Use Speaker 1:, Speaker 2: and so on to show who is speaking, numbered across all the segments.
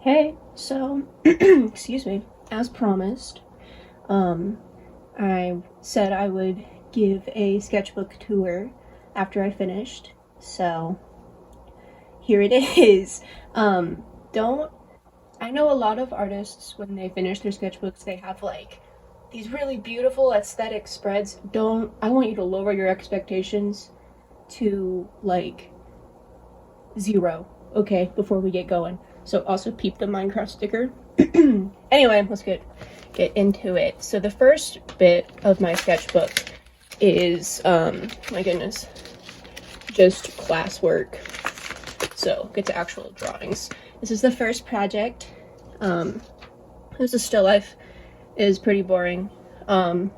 Speaker 1: Hey, so, excuse me, as promised, I said I would give a sketchbook tour after I finished, so here it is. Don't, I know a lot of artists, when they finish their sketchbooks, they have like these really beautiful aesthetic spreads. I want you to lower your expectations to like zero, okay, before we get going. So also peep the Minecraft sticker. Anyway, let's get into it. So the first bit of my sketchbook is my goodness, just classwork. So get to actual drawings. This is the first project. This is still life. It is pretty boring. And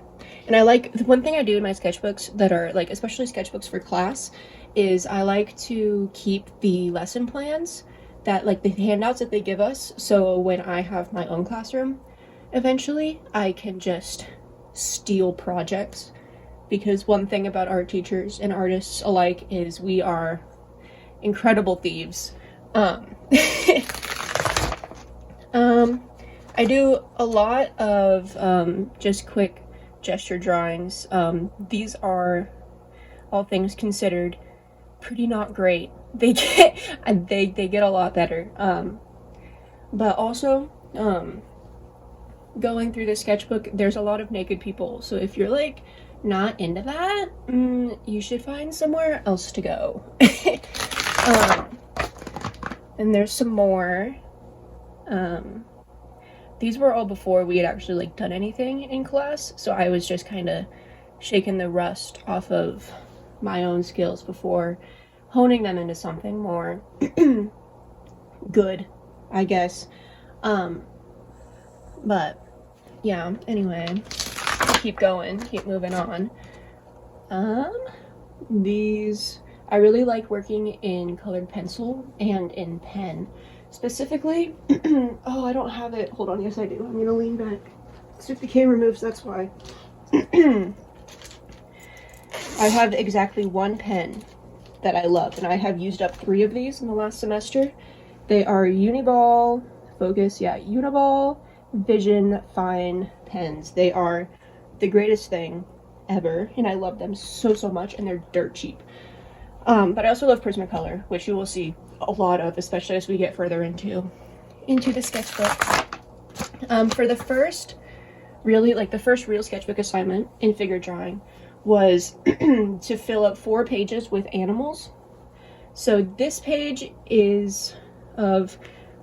Speaker 1: I like, the one thing I do in my sketchbooks that are like, especially sketchbooks for class, is I like to keep the lesson plans, that like the handouts that they give us, so when I have my own classroom eventually, I can just steal projects. Because one thing about art teachers and artists alike is we are incredible thieves. I do a lot of just quick gesture drawings. These are, all things considered, pretty not great. They get a lot better. But also, going through the sketchbook, there's a lot of naked people. So if you're like not into that, you should find somewhere else to go. And there's some more. These were all before we had actually like done anything in class, so I was just kind of shaking the rust off of my own skills before honing them into something more good, I guess. But yeah, anyway, keep going, keep moving on. These, I really like working in colored pencil and in pen. Specifically, oh, I don't have it. Hold on, yes I do. I'm gonna lean back. So if the camera moves, that's why. I have exactly one pen that I love, and I have used up 3 of these in the last semester. They are Uniball, Uniball Vision Fine pens. They are the greatest thing ever, and I love them so much, and they're dirt cheap. But I also love Prismacolor, which you will see a lot of, especially as we get further into the sketchbook. For the first, the first real sketchbook assignment in figure drawing was to fill up 4 pages with animals. So this page is of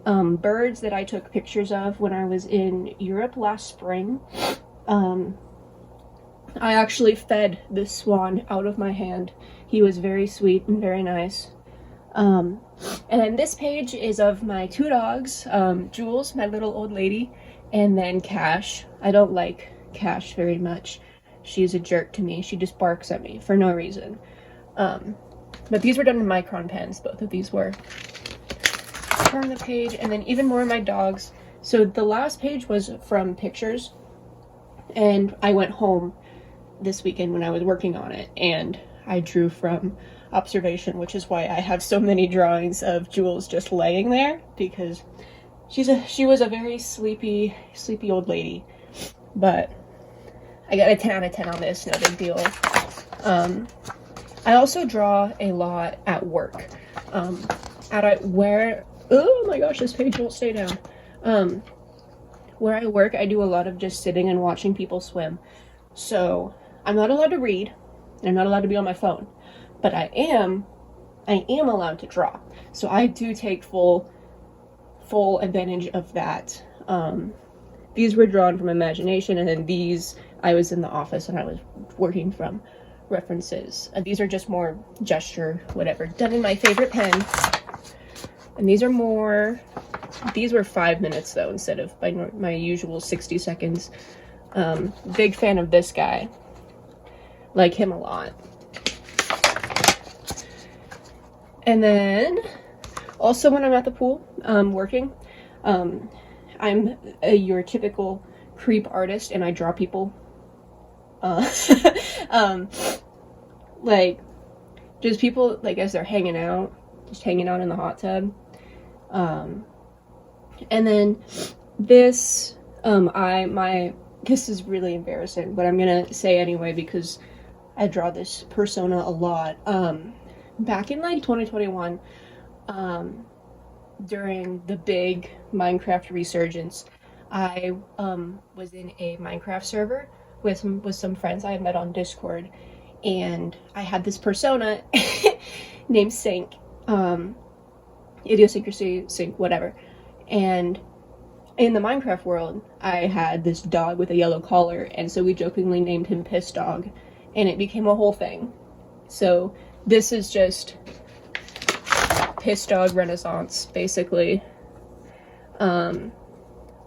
Speaker 1: birds that I took pictures of when I was in Europe last spring. I actually fed this swan out of my hand. He was very sweet and very nice. And then this page is of my 2 dogs, Jules, my little old lady, and then Cash. I don't like Cash very much. She's a jerk to me. She just barks at me for no reason. But these were done in micron pens, both of these were. Turn the page, and then even more of my dogs. So the last page was from pictures, and I went home this weekend when I was working on it, and I drew from observation, which is why I have so many drawings of Jules just laying there, because she was a very sleepy old lady. But I got a 10 out of 10 on this, no big deal. I also draw a lot at work. Oh my gosh, this page won't stay down. Where I work, I do a lot of just sitting and watching people swim. So I'm not allowed to read, and I'm not allowed to be on my phone, but I am allowed to draw. So I do take full advantage of that. These were drawn from imagination, and then these, I was in the office and I was working from references. These are just more gesture, whatever, done in my favorite pen. And these were 5 minutes though, instead of my usual 60 seconds. Big fan of this guy. Like him a lot. And then, also when I'm at the pool, working, I'm your typical creep artist, and I draw people. Like, just people, like, as they're hanging out in the hot tub. And then this, this is really embarrassing, but I'm gonna say anyway because I draw this persona a lot. Back in like 2021, during the big Minecraft resurgence, I was in a Minecraft server with some friends I had met on Discord, and I had this persona named Sync, idiosyncrasy, Sync, whatever. And in the Minecraft world, I had this dog with a yellow collar, and so we jokingly named him Piss Dog, and it became a whole thing. So this is just Piss Dog Renaissance, basically.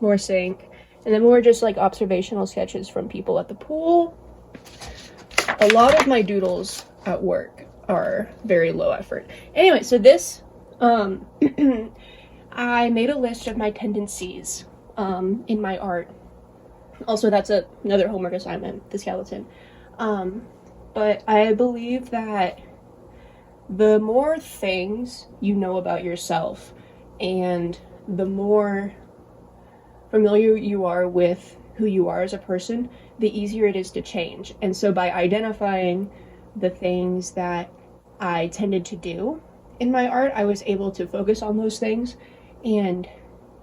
Speaker 1: More Sync, and then more just like observational sketches from people at the pool. A lot of my doodles at work are very low effort. Anyway, so this, I made a list of my tendencies in my art. Also, that's another homework assignment, the skeleton. But I believe that the more things you know about yourself and the more familiar you are with who you are as a person, the easier it is to change. And so by identifying the things that I tended to do in my art, I was able to focus on those things and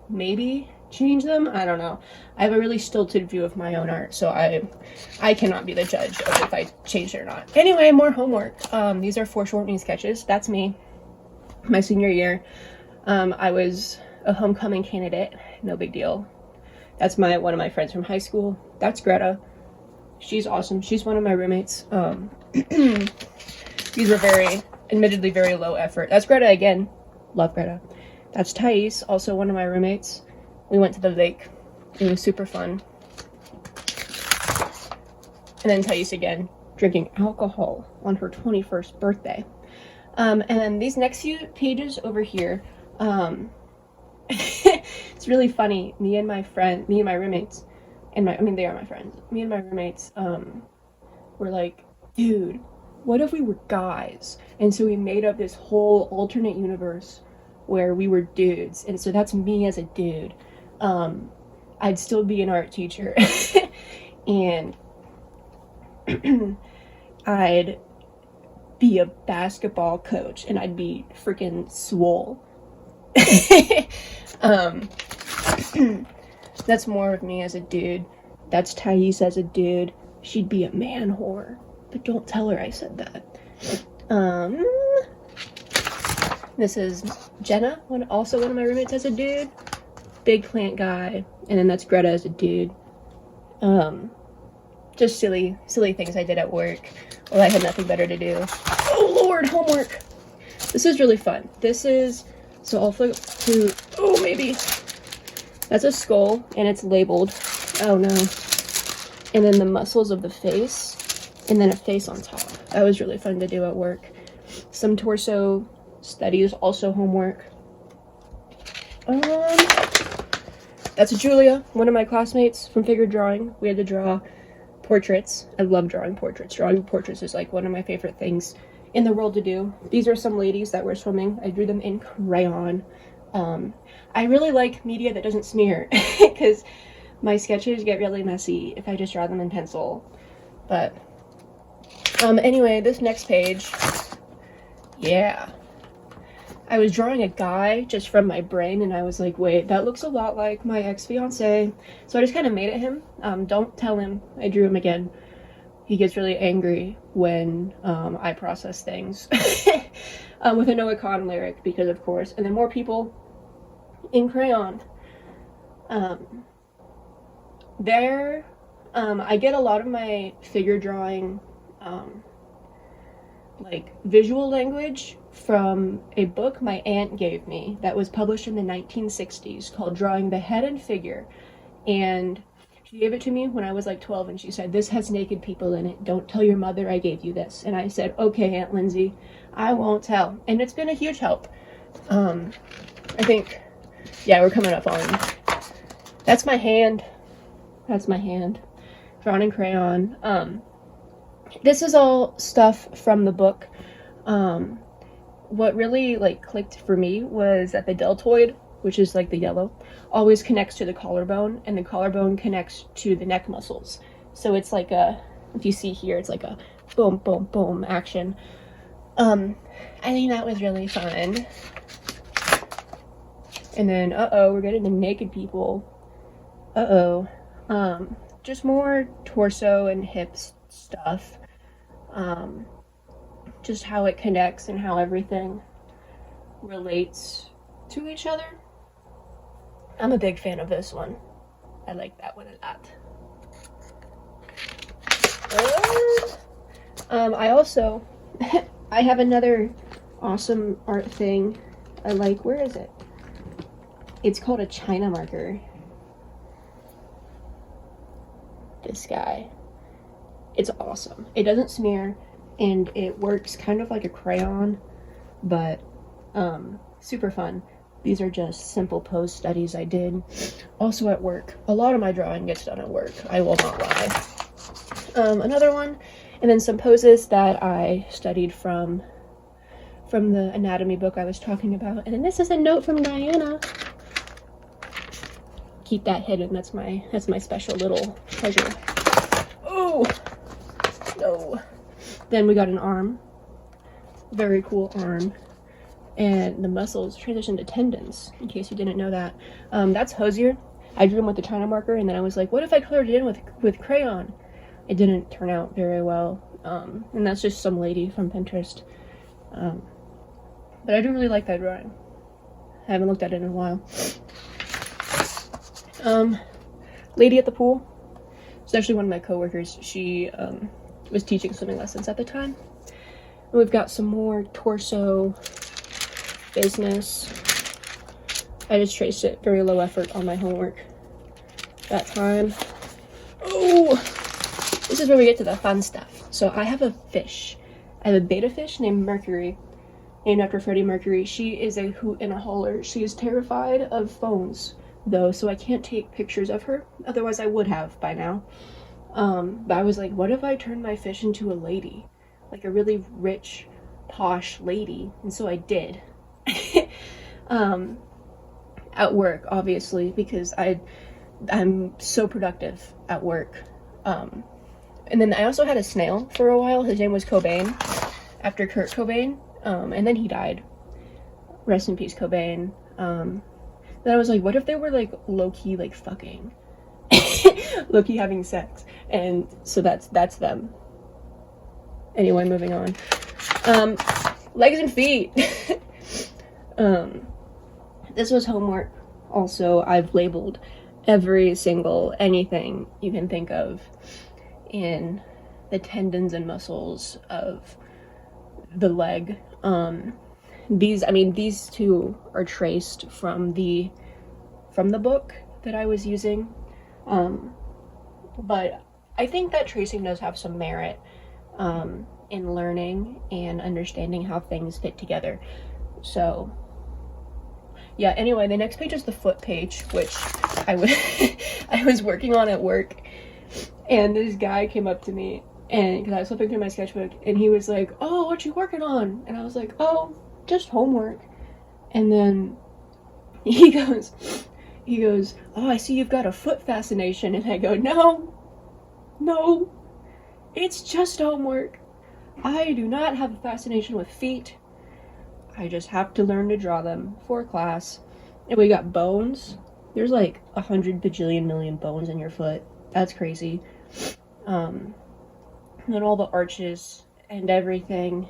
Speaker 1: maybe change them. I don't know. I have a really stilted view of my own art, so I cannot be the judge of if I changed it or not. Anyway, more homework. These are foreshortening sketches. That's me. My senior year, I was a homecoming candidate. No big deal. That's one of my friends from high school. That's Greta. She's awesome. She's one of my roommates. These are admittedly very low effort. That's Greta again. Love Greta. That's Thais, also one of my roommates. We went to the lake. It was super fun. And then Thais again, drinking alcohol on her 21st birthday. And then these next few pages over here, it's really funny. Me and my roommates, they are my friends. Me and my roommates, were like, dude, what if we were guys? And so we made up this whole alternate universe where we were dudes. And so that's me as a dude. I'd still be an art teacher. And I'd be a basketball coach, and I'd be freaking swole. That's more of me as a dude. That's Thais as a dude. She'd be a man whore, but don't tell her I said that. This is Jenna, also one of my roommates as a dude. Big plant guy. And then that's Greta as a dude. Just silly things I did at work while I had nothing better to do. Oh Lord, homework! This is really fun. So I'll flip to, maybe. That's a skull, and it's labeled. Oh no. And then the muscles of the face, and then a face on top. That was really fun to do at work. Some torso studies, also homework. That's Julia, one of my classmates from figure drawing. We had to draw portraits. I love drawing portraits. Drawing portraits is like one of my favorite things in the world to do. These are some ladies that were swimming. I drew them in crayon. I really like media that doesn't smear because my sketches get really messy if I just draw them in pencil. But anyway, this next page, yeah. I was drawing a guy just from my brain, and I was like, wait, that looks a lot like my ex-fiance. So I just kind of made it him. Don't tell him I drew him again. He gets really angry when I process things with a Noah Kahn lyric, because of course. And then more people in crayon. I get a lot of my figure drawing like visual language from a book my aunt gave me that was published in the 1960s called Drawing the Head and Figure. And she gave it to me when I was like 12, and she said, this has naked people in it. Don't tell your mother I gave you this. And I said, okay, Aunt Lindsay, I won't tell. And it's been a huge help. I think, yeah, we're coming up on, that's my hand. That's my hand. Drawn in crayon. This is all stuff from the book. What really like clicked for me was that the deltoid which is like the yellow, always connects to the collarbone, and the collarbone connects to the neck muscles. So it's like a, if you see here, it's like a boom, boom, boom action. I think that was really fun. And then, we're getting the naked people. Just more torso and hips stuff. Just how it connects and how everything relates to each other. I'm a big fan of this one. I like that one a lot. I also, I have another awesome art thing I like. Where is it? It's called a China marker. This guy. It's awesome. It doesn't smear, and it works kind of like a crayon, but super fun. These are just simple pose studies I did also at work. A lot of my drawing gets done at work, I will not lie. Another one, and then some poses that I studied from the anatomy book I was talking about. And then this is a note from Diana. Keep that hidden. That's my special little treasure. Oh no. Then we got an arm. Very cool arm. And the muscles transition to tendons, in case you didn't know that. That's Hosier. I drew him with the China marker, and then I was like, what if I colored it in with crayon? It didn't turn out very well. And that's just some lady from Pinterest. But I do really like that drawing. I haven't looked at it in a while. Lady at the pool. It's actually one of my coworkers. She was teaching swimming lessons at the time. And we've got some more torso business. I just traced it, very low effort on my homework that time. Oh, this is where we get to the fun stuff. So I have a fish. I have a betta fish named Mercury, named after Freddie Mercury. She is a hoot and a holler. She is terrified of phones, though, so I can't take pictures of her. Otherwise, I would have by now. But I was like, what if I turned my fish into a lady? Like a really rich, posh lady. And so I did. At work, obviously, because I'm so productive at work. And then I also had a snail for a while. His name was Cobain, after Kurt Cobain. And then he died. Rest in peace, Cobain. Then I was like, what if they were like low-key like fucking? Low-key having sex. And so that's them. Anyway, moving on. Legs and feet. This was homework. Also, I've labeled every single anything you can think of in the tendons and muscles of the leg. These two are traced from the book that I was using. But I think that tracing does have some merit in learning and understanding how things fit together. So yeah, anyway, the next page is the foot page, which I was working on at work, and this guy came up to me, and because I was flipping through my sketchbook, and he was like, oh, what you working on? And I was like, oh, just homework. And then he goes, oh, I see you've got a foot fascination. And I go, no, it's just homework. I do not have a fascination with feet. I just have to learn to draw them for class. And we got bones. There's like 100 bajillion million bones in your foot. That's crazy. And then all the arches and everything.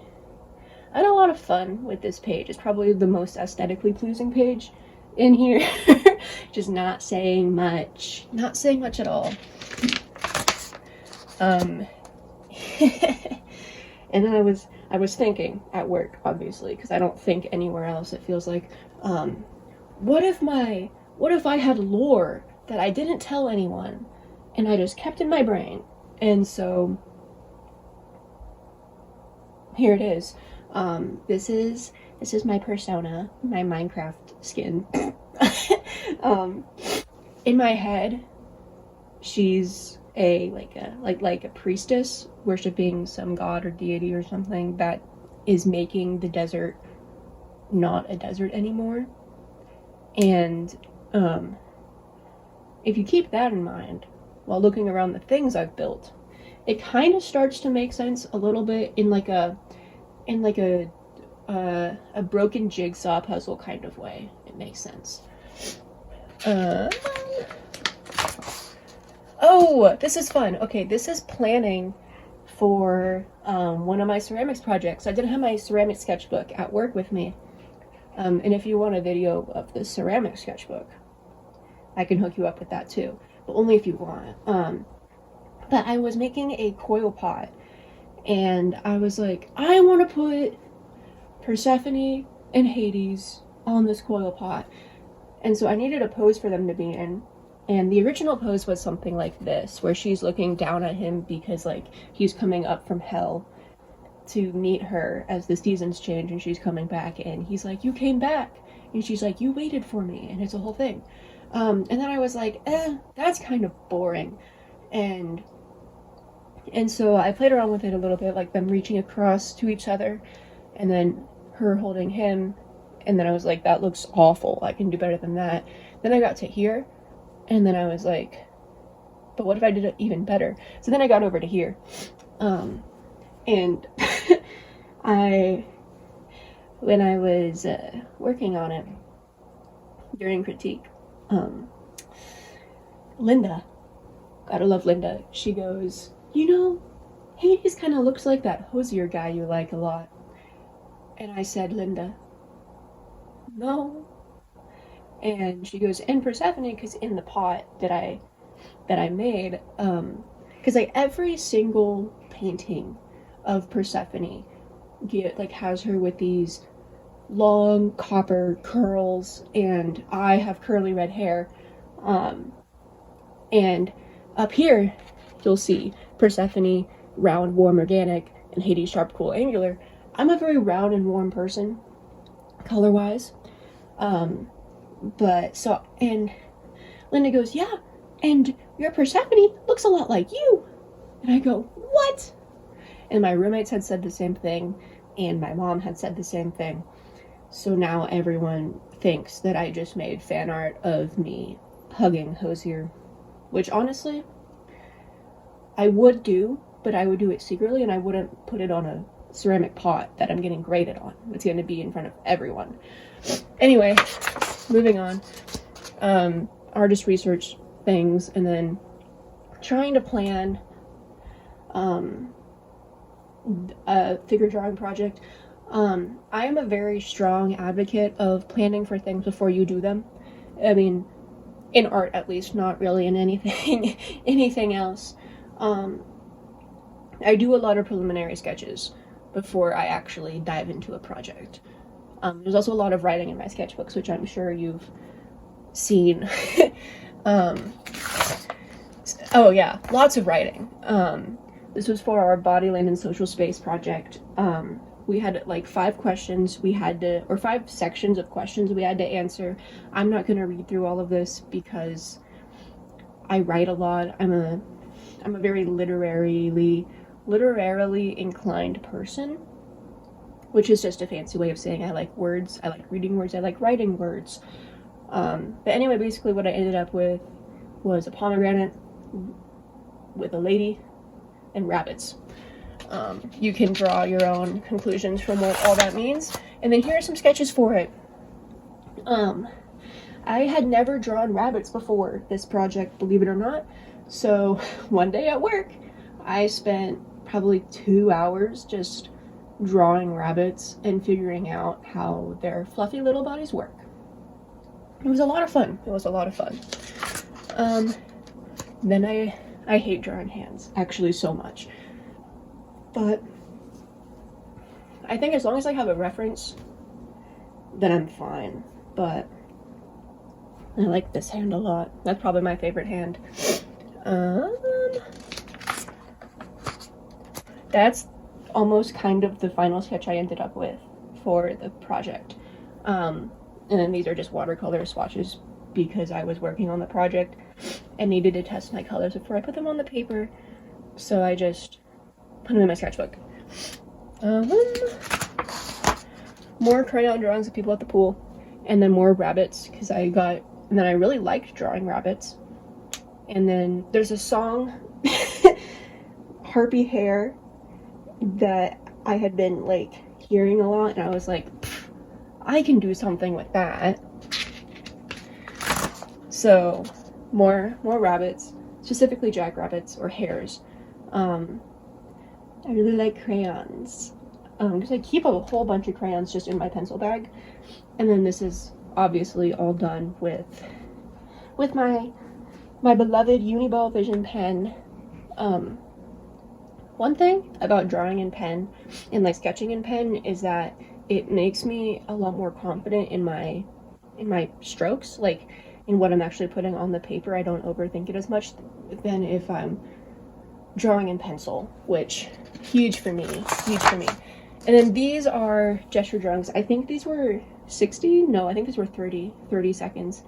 Speaker 1: I had a lot of fun with this page. It's probably the most aesthetically pleasing page in here. Just not saying much. Not saying much at all. And then I was thinking at work, obviously, because I don't think anywhere else. It feels like, what if I had lore that I didn't tell anyone and I just kept in my brain? And so here it is. This is my persona, my Minecraft skin. In my head, she's like a priestess worshiping some god or deity or something that is making the desert not a desert anymore. And if you keep that in mind while looking around the things I've built, it kind of starts to make sense a little bit in like a broken jigsaw puzzle kind of way. It makes sense. Oh, this is fun. Okay, this is planning for one of my ceramics projects. I didn't have my ceramic sketchbook at work with me. And if you want a video of the ceramic sketchbook, I can hook you up with that too, but only if you want. But I was making a coil pot, and I was like, I want to put Persephone and Hades on this coil pot. And so I needed a pose for them to be in. And the original pose was something like this, where she's looking down at him because, like, he's coming up from hell to meet her as the seasons change and she's coming back, and he's like, you came back, and she's like, you waited for me, and it's a whole thing. And then I was like, that's kind of boring. And so I played around with it a little bit, like them reaching across to each other, and then her holding him, and then I was like, that looks awful, I can do better than that. Then I got to here, and then I was like, but what if I did it even better? So then I got over to here, and when I was working on it during critique, Linda, gotta love Linda, she goes, you know, Hades kind of looks like that Hosier guy you like a lot. And I said, Linda, no. And she goes, and Persephone, because in the pot that I made, because like every single painting of Persephone has her with these long copper curls, and I have curly red hair, and up here you'll see Persephone round, warm, organic, and Hades sharp, cool, angular. I'm a very round and warm person color wise, and Linda goes, yeah, and your Persephone looks a lot like you. And I go, what? And my roommates had said the same thing, and my mom had said the same thing. So now everyone thinks that I just made fan art of me hugging Hosier, which honestly, I would do, but I would do it secretly, and I wouldn't put it on a ceramic pot that I'm getting graded on. It's going to be in front of everyone. Anyway, moving on. Artist research things, and then trying to plan a figure drawing project. I am a very strong advocate of planning for things before you do them. I mean, in art at least, not really in anything else. I do a lot of preliminary sketches before I actually dive into a project. There's also a lot of writing in my sketchbooks, which I'm sure you've seen. Oh yeah, lots of writing. This was for our body, land, and social space project. We had like 5 questions or 5 sections of questions we had to answer. I'm not going to read through all of this because I write a lot. I'm a very literarily inclined person, which is just a fancy way of saying I like words, I like reading words, I like writing words. But anyway, basically what I ended up with was a pomegranate with a lady and rabbits. You can draw your own conclusions from what all that means. And then here are some sketches for it. I had never drawn rabbits before this project, believe it or not. So one day at work, I spent probably 2 hours just drawing rabbits and figuring out how their fluffy little bodies work. It was a lot of fun. Then I hate drawing hands, actually, so much. But I think as long as I have a reference, then I'm fine. But I like this hand a lot. That's probably my favorite hand. That's almost kind of the final sketch I ended up with for the project. And then these are just watercolor swatches because I was working on the project and needed to test my colors before I put them on the paper. So I just put them in my sketchbook. More crayon drawings of people at the pool. and then more rabbits, because and then I really liked drawing rabbits. And then there's a song, Harpy Hair, that I had been like hearing a lot, and I was like, I can do something with that. So more rabbits, specifically jackrabbits or hares. I really like crayons, because I keep a whole bunch of crayons just in my pencil bag. And then this is obviously all done with my beloved Uniball Vision pen. One thing about drawing in pen and like sketching in pen is that it makes me a lot more confident in my strokes, like in what I'm actually putting on the paper. I don't overthink it as much than if I'm drawing in pencil, which huge for me. And then these are gesture drawings. I think these were 60. No, I think these were 30 seconds.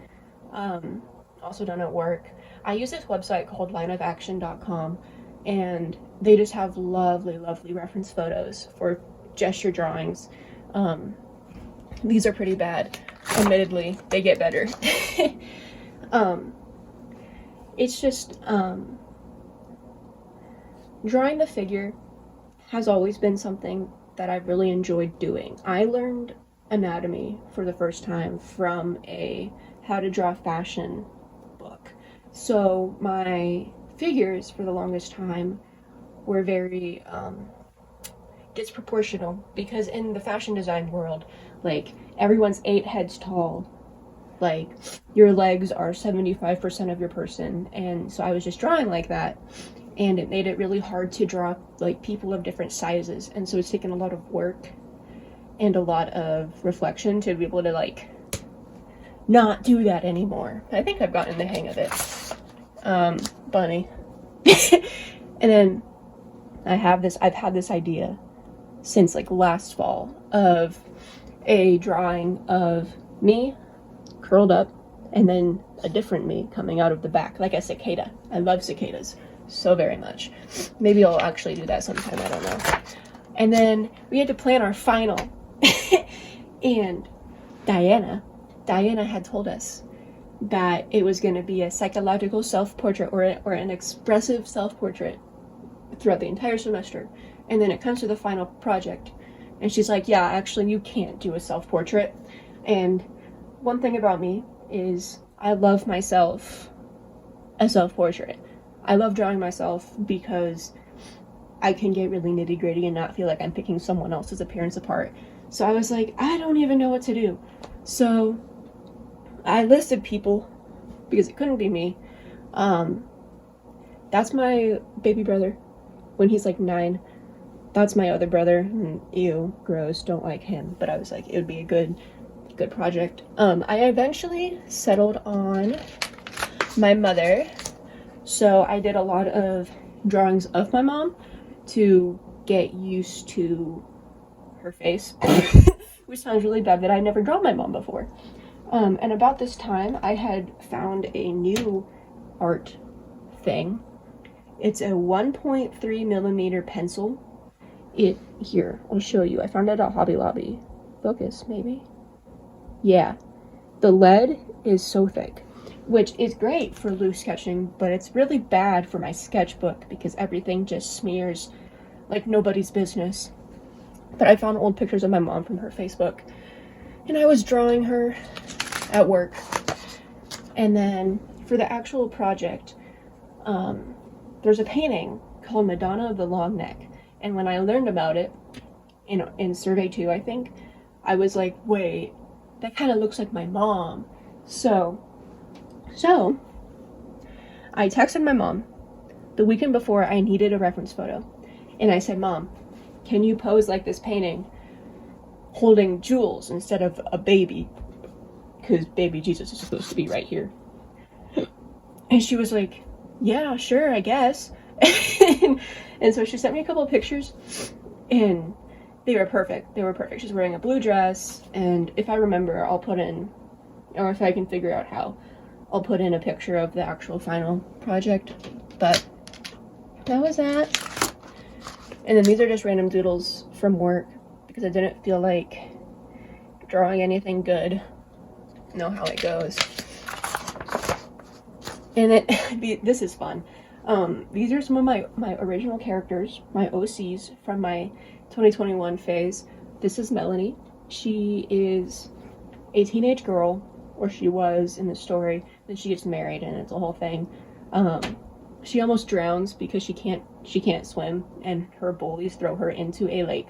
Speaker 1: Also done at work. I use this website called lineofaction.com, and they just have lovely reference photos for gesture drawings. These are pretty bad. Admittedly, they get better. It's just, drawing the figure has always been something that I've really enjoyed doing. I learned anatomy for the first time from a how to draw fashion book. So my figures for the longest time were very disproportional, because in the fashion design world, like, everyone's 8 heads tall, like your legs are 75% of your person, and so I was just drawing like that, and it made it really hard to draw like people of different sizes, and so it's taken a lot of work and a lot of reflection to be able to like not do that anymore. I think I've gotten the hang of it. Bunny. And then I've had this idea since like last fall of a drawing of me curled up and then a different me coming out of the back, like a cicada. I love cicadas so very much. Maybe I'll actually do that sometime, I don't know. And then we had to plan our final. And Diana had told us that it was going to be a psychological self-portrait or an expressive self-portrait throughout the entire semester. And then it comes to the final project, and she's like, yeah, actually you can't do a self-portrait. And one thing about me is I love myself a self-portrait. I love drawing myself because I can get really nitty-gritty and not feel like I'm picking someone else's appearance apart. So I was like, I don't even know what to do. So I listed people, because it couldn't be me. That's my baby brother when he's like 9. That's my other brother. Ew, gross, don't like him. But I was like, it would be a good project. I eventually settled on my mother. So I did a lot of drawings of my mom to get used to her face, which sounds really bad, but I never drawn my mom before. And about this time, I had found a new art thing. It's a 1.3 millimeter pencil. Here, I'll show you. I found it at Hobby Lobby. Focus, maybe? Yeah. The lead is so thick, which is great for loose sketching, but it's really bad for my sketchbook because everything just smears like nobody's business. But I found old pictures of my mom from her Facebook, and I was drawing her at work. And then for the actual project, there's a painting called Madonna of the Long Neck. And when I learned about it, in Survey 2, I think, I was like, wait, that kind of looks like my mom. So I texted my mom the weekend before I needed a reference photo. And I said, Mom, can you pose like this painting holding jewels instead of a baby? Because baby Jesus is supposed to be right here. And she was like, yeah, sure, I guess. And so she sent me a couple of pictures, and they were perfect. She's wearing a blue dress, and if I remember, I'll put in, or if I can figure out how, I'll put in a picture of the actual final project. But that was that. And then these are just random doodles from work, because I didn't feel like drawing anything good know how it goes. And this is fun. These are some of my original characters, my OCs from my 2021 phase. This is Melanie. She is a teenage girl, or she was in the story. Then she gets married, and it's a whole thing. She almost drowns because she can't swim, and her bullies throw her into a lake.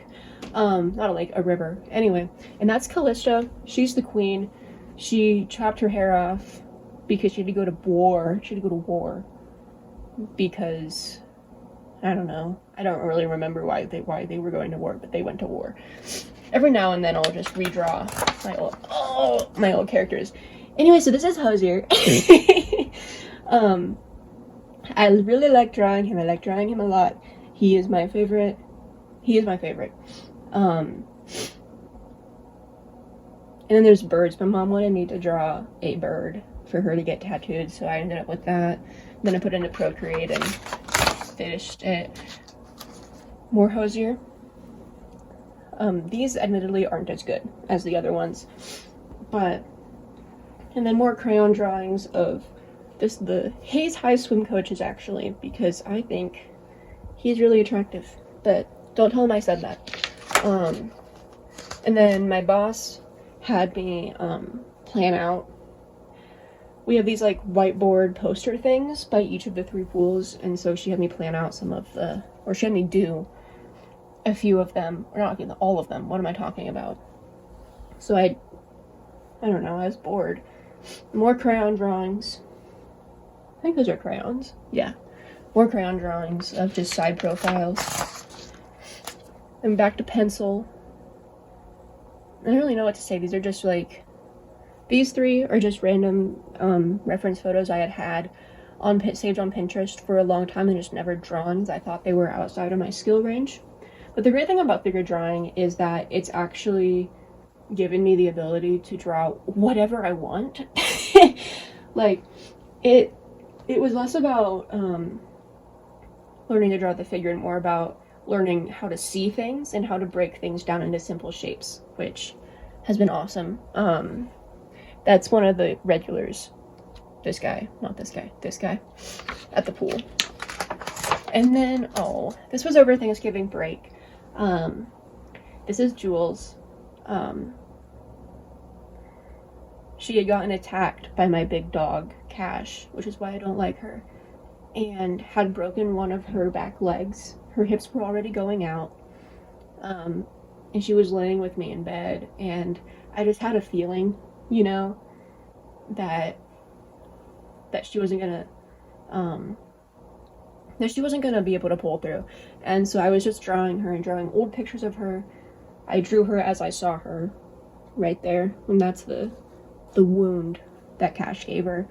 Speaker 1: Not a lake, a river. Anyway, and that's Callista. She's the queen. She chopped her hair off because she had to go to war. She had to go to war because I don't know. I don't really remember why they were going to war, but they went to war. Every now and then I'll just redraw my old characters. Anyway, so this is Hosier. I really like drawing him. I like drawing him a lot. He is my favorite. And then there's birds. My mom wanted me to draw a bird for her to get tattooed, so I ended up with that. Then I put it into Procreate and finished it. More Hosier. These admittedly aren't as good as the other ones, but and then more crayon drawings of the Hayes High swim coaches, actually, because I think he's really attractive, but don't tell him I said that. And then my boss had me plan out. We have these like whiteboard poster things by each of the 3 pools, and so she had me plan out she had me do a few of them, or not all of them. What am I talking about? So I don't know, I was bored. More crayon drawings. I think those are crayons. Yeah. More crayon drawings of just side profiles. And back to pencil. I don't really know what to say. These are just like, these 3 are just random reference photos I had saved on Pinterest for a long time and just never drawn because I thought they were outside of my skill range. But the great thing about figure drawing is that it's actually given me the ability to draw whatever I want. Like, it was less about learning to draw the figure and more about learning how to see things and how to break things down into simple shapes, which has been awesome. That's one of the regulars. This guy, not this guy, this guy at the pool. And then, this was over Thanksgiving break. This is Jules. She had gotten attacked by my big dog, Cash, which is why I don't like her, and had broken one of her back legs. Her hips were already going out, and she was laying with me in bed, and I just had a feeling, you know, that she wasn't gonna, be able to pull through. And so I was just drawing her and drawing old pictures of her. I drew her as I saw her, right there, and that's the wound that Cash gave her.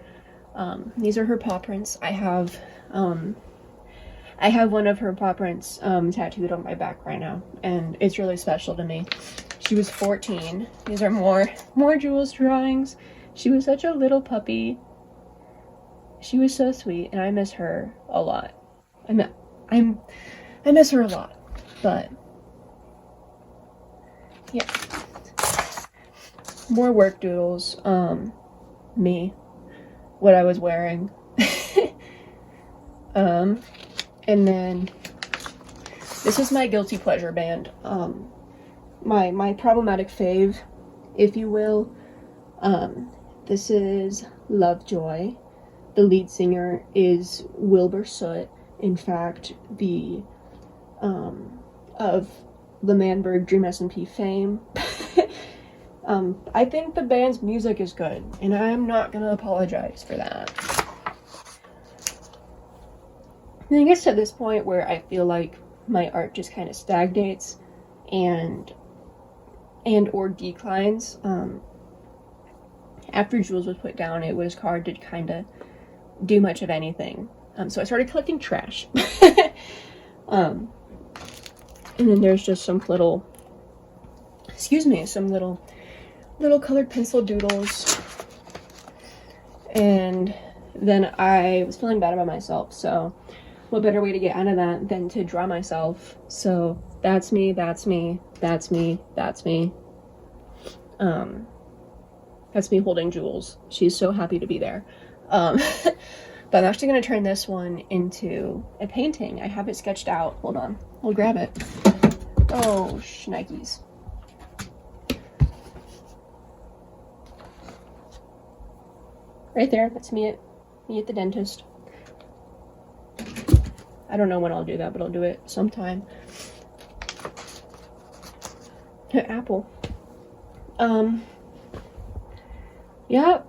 Speaker 1: These are her paw prints. I have one of her paw prints tattooed on my back right now, and it's really special to me. She was 14. These are more Jules drawings. She was such a little puppy. She was so sweet, and I miss her a lot. I miss her a lot, but yeah. More work doodles. Me, what I was wearing. And then this is my guilty pleasure band. My problematic fave, if you will. This is Lovejoy. The lead singer is Wilbur Soot. In fact, of the Manberg Dream SMP fame. I think the band's music is good, and I'm not gonna apologize for that. And I guess at this point where I feel like my art just kind of stagnates and or declines, after Jules was put down, it was hard to kind of do much of anything. So I started collecting trash. And then there's just some little colored pencil doodles. And then I was feeling bad about myself, so what better way to get out of that than to draw myself? So that's me. That's That's me holding Jules. She's so happy to be there. But I'm actually going to turn this one into a painting. I have it sketched out. Hold on. I'll grab it. Oh, shnikes. Right there. That's me at the dentist. I don't know when I'll do that, but I'll do it sometime. Apple. Yeah,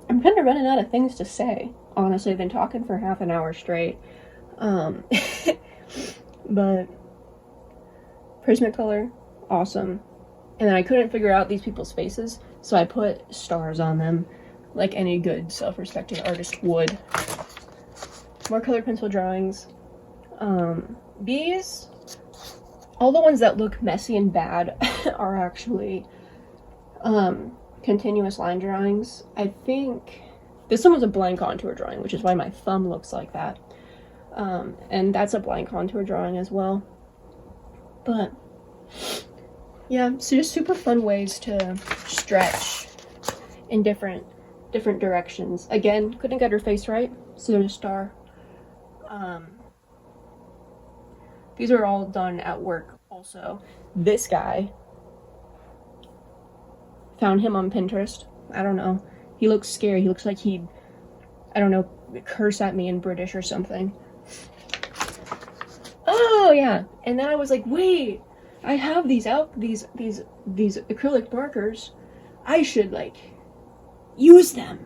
Speaker 1: I'm kind of running out of things to say. Honestly, I've been talking for half an hour straight. But Prismacolor, awesome. And then I couldn't figure out these people's faces, so I put stars on them, like any good self-respecting artist would. More colored pencil drawings. These, all the ones that look messy and bad are actually continuous line drawings. I think this one was a blank contour drawing, which is why my thumb looks like that. And that's a blank contour drawing as well. But yeah, so just super fun ways to stretch in different directions. Again, couldn't get her face right, so there's a star. These are all done at work also. This guy, found him on Pinterest. I don't know. He looks scary. He looks like he'd, I don't know, curse at me in British or something. Oh yeah. And then I was like, wait, I have these acrylic markers. I should like use them.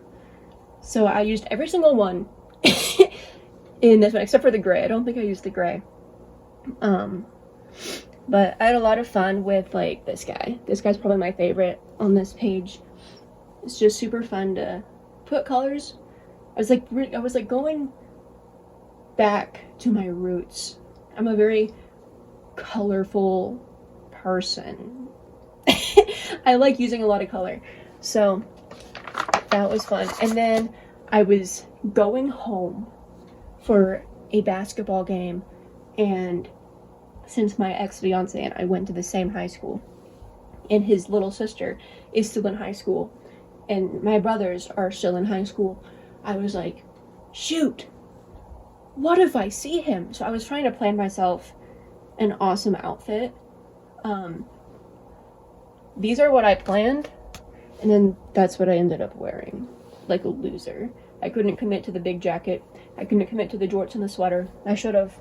Speaker 1: So I used every single one in this one, except for the gray. I don't think I used the gray. But I had a lot of fun with like this guy. This guy's probably my favorite on this page. It's just super fun to put colors. I was like going back to my roots. I'm a very colorful person. I like using a lot of color. So that was fun. And then I was going home for a basketball game, and since my ex-fiance and I went to the same high school, and his little sister is still in high school, and my brothers are still in high school, I was like, shoot, what if I see him? So I was trying to plan myself an awesome outfit. These are what I planned, and then that's what I ended up wearing, like a loser. I couldn't commit to the big jacket. I couldn't commit to the jorts and the sweater. I should have.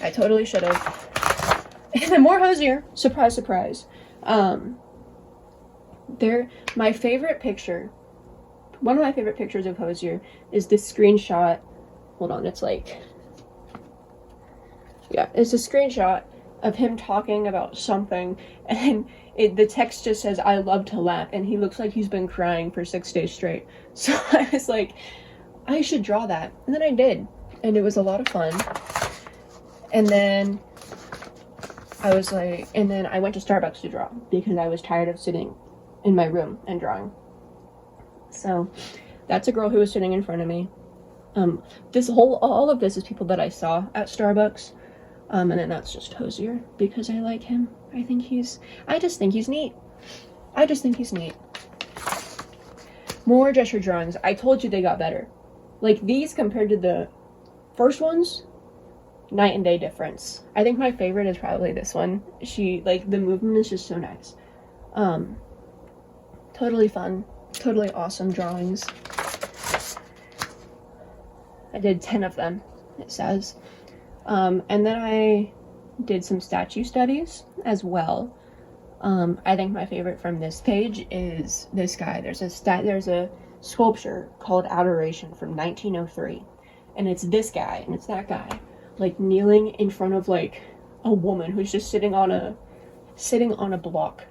Speaker 1: I totally should have. And then more Hosier. Surprise, surprise. My favorite picture, one of my favorite pictures of Hosier is this screenshot. Hold on, it's like, yeah, it's a screenshot of him talking about something, and the text just says, I love to laugh, and he looks like he's been crying for 6 days straight. So I was like, I should draw that. And then I did, and it was a lot of fun. And then I was like, and then I went to Starbucks to draw because I was tired of sitting in my room and drawing. So that's a girl who was sitting in front of me. All of this is people that I saw at Starbucks. And then that's just Hosier because I like him. I just think he's neat. More gesture drawings. I told you they got better. Like these compared to the first ones, night and day difference. I think my favorite is probably this one. The movement is just so nice. Totally fun. Totally awesome drawings. I did 10 of them, it says. And then I did some statue studies as well. I think my favorite from this page is this guy. There's a sculpture called Adoration from 1903. And it's this guy and it's that guy, like kneeling in front of like a woman who's just sitting on a block,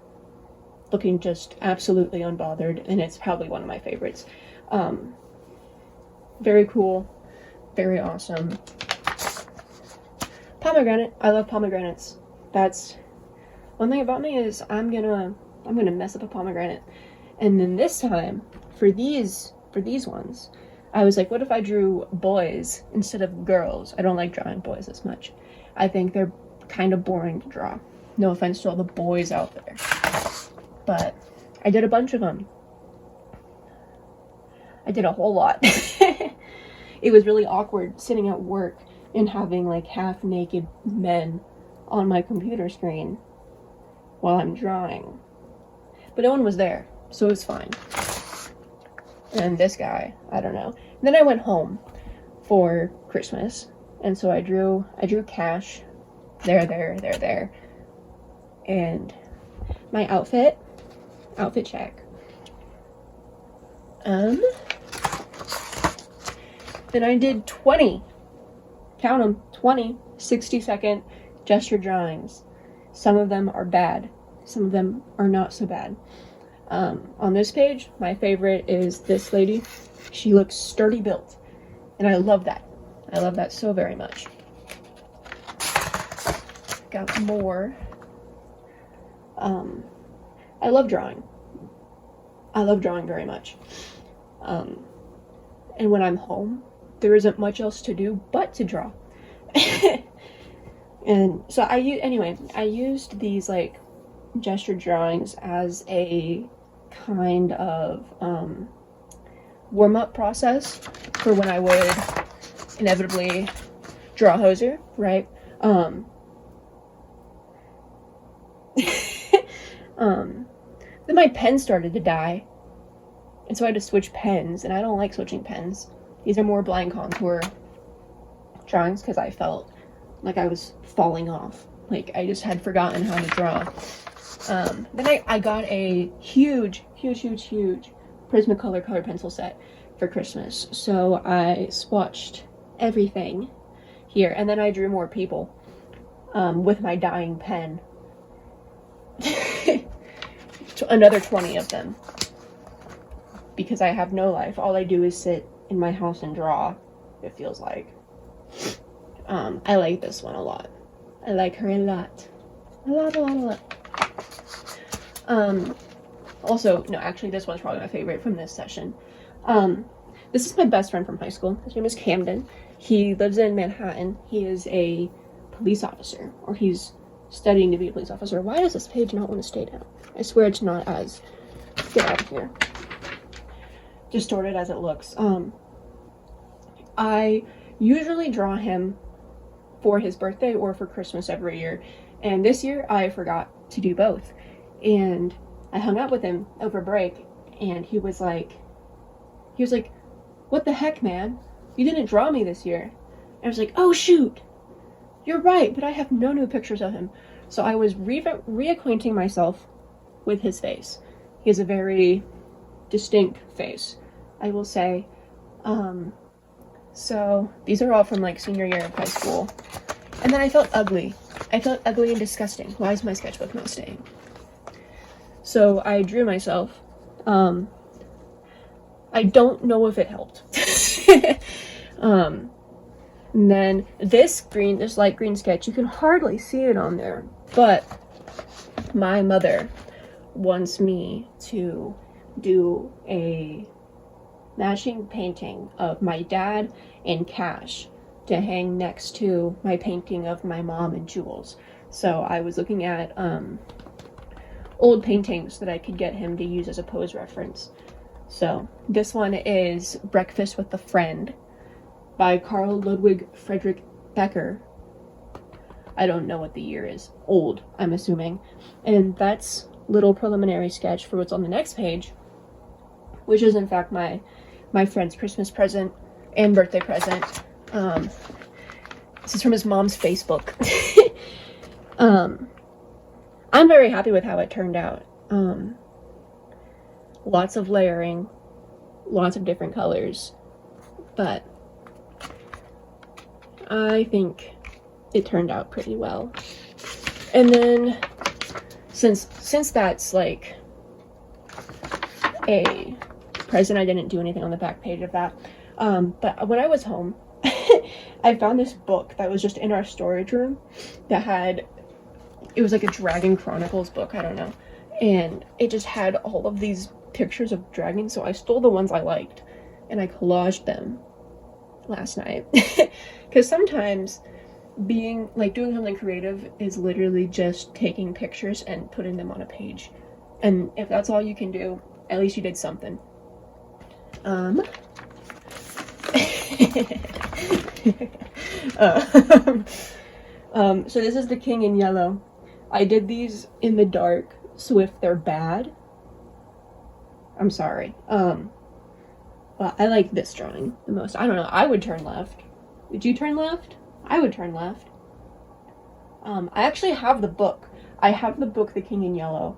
Speaker 1: looking just absolutely unbothered, and it's probably one of my favorites. Very cool, very awesome. Pomegranate. I love pomegranates. That's one thing about me is I'm gonna mess up a pomegranate. And then this time for these ones, I was like, what if I drew boys instead of girls? I don't like drawing boys as much. I think they're kind of boring to draw. No offense to all the boys out there. But I did a bunch of them. I did a whole lot. It was really awkward sitting at work and having like half naked men on my computer screen while I'm drawing. But no one was there, so it was fine. And this guy, I don't know. And then I went home for Christmas, and so I drew Cash. There. And my outfit check. Then I did 20, count them, 20 60-second gesture drawings. Some of them are bad, some of them are not so bad. On this page, my favorite is this lady. She looks sturdy built, and I love that. I love that so very much. Got more. I love drawing. I love drawing very much. And when I'm home, there isn't much else to do but to draw. And so I used these like gesture drawings as a kind of warm-up process for when I would inevitably draw Hoser, right? Then my pen started to die, and so I had to switch pens, and I don't like switching pens. These are more blind contour drawings because I felt like I was falling off. Like I just had forgotten how to draw. Then I got a huge Prismacolor color pencil set for Christmas. So I swatched everything here, and then I drew more people with my dying pen. Another 20 of them. Because I have no life. All I do is sit in my house and draw, it feels like. I like this one a lot. I like her a lot. A lot. Also, no, actually this one's probably my favorite from this session. This is my best friend from high school. His name is Camden. He lives in Manhattan. He is a police officer, or he's studying to be a police officer. Why does this page not want to stay down? I swear it's not as, get out of here, distorted as it looks. I usually draw him for his birthday or for Christmas every year, and this year I forgot to do both. And I hung out with him over break, and he was like, what the heck, man? You didn't draw me this year. And I was like, oh shoot, you're right, but I have no new pictures of him. So I was reacquainting myself with his face. He has a very distinct face, I will say. So these are all from like senior year of high school. And then I felt ugly. I felt ugly and disgusting. Why is my sketchbook not staying? So I drew myself. I don't know if it helped. And then this light green sketch, you can hardly see it on there, but my mother wants me to do a matching painting of my dad and Cash to hang next to my painting of my mom and Jules. So I was looking at old paintings that I could get him to use as a pose reference. So this one is Breakfast with a Friend by Carl Ludwig Friedrich Becker. I don't know what the year is. Old, I'm assuming. And that's little preliminary sketch for what's on the next page, which is in fact my friend's Christmas present and birthday present. This is from his mom's Facebook. I'm very happy with how it turned out. Lots of layering, lots of different colors, but I think it turned out pretty well. And then since that's like a present, I didn't do anything on the back page of that. But when I was home, I found this book that was just in our storage room that it was like a Dragon Chronicles book, I don't know. And it just had all of these pictures of dragons, so I stole the ones I liked and I collaged them last night. Because sometimes doing something creative is literally just taking pictures and putting them on a page. And if that's all you can do, at least you did something. Um, so this is the King in yellow. I did these in the dark, so if they're bad, I'm sorry. Well, I like this drawing the most. I don't know. I would turn left. Would you turn left? I would turn left. I actually have the book. I have the book, The King in Yellow,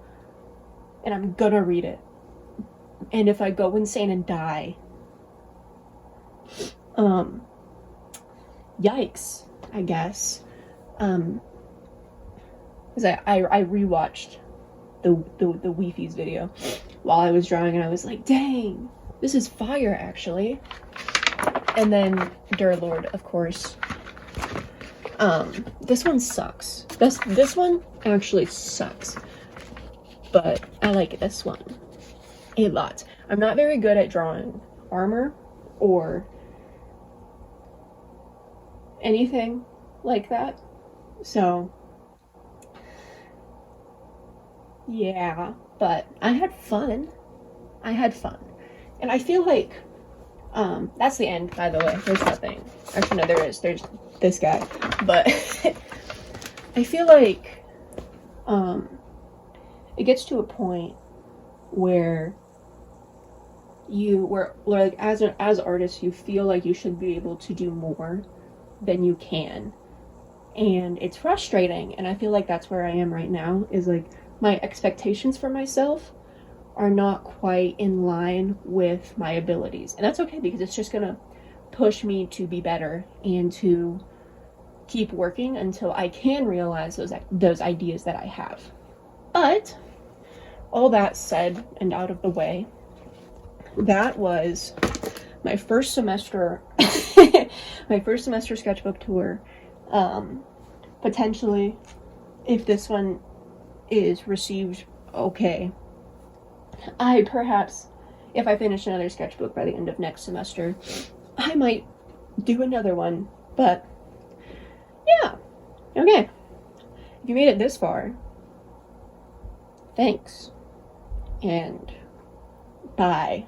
Speaker 1: and I'm gonna read it. And if I go insane and die, yikes, I guess. Because I rewatched the Weefies video while I was drawing, and I was like, dang, this is fire, actually. And then Durlord, of course. This one sucks. This one actually sucks. But I like this one a lot. I'm not very good at drawing armor or anything like that. So, yeah, but I had fun. I had fun. And I feel like, that's the end, by the way. There's nothing. Actually, no, there is. There's this guy. But I feel like, it gets to a point where like, as artists, you feel like you should be able to do more than you can. And it's frustrating. And I feel like that's where I am right now, is like, my expectations for myself are not quite in line with my abilities. And that's okay, because it's just gonna push me to be better and to keep working until I can realize those ideas that I have. But all that said and out of the way, that was my first semester my first semester sketchbook tour. Potentially, if this one is received okay, if I finish another sketchbook by the end of next semester, I might do another one. But yeah, okay, if you made it this far, thanks, and bye.